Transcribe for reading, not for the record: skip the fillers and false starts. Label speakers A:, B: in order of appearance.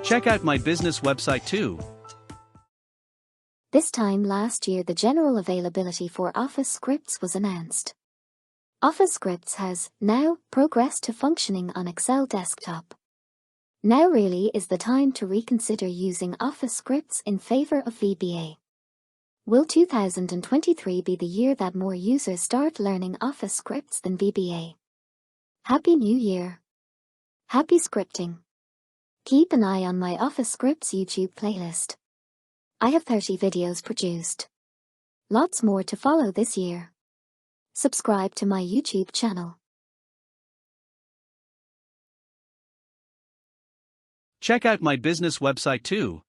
A: Check out my business website too.
B: This time last year, the general availability for Office Scripts was announced. Office Scripts has now progressed to functioning on Excel desktop. Now really is the time to reconsider using Office Scripts in favor of VBA. Will 2023 be the year that more users start learning Office Scripts than VBA? Happy New Year! Happy scripting! Keep an eye on my Office Scripts YouTube playlist. I have 30 videos produced. Lots more to follow this year. Subscribe to my YouTube channel.
A: Check out my business website too.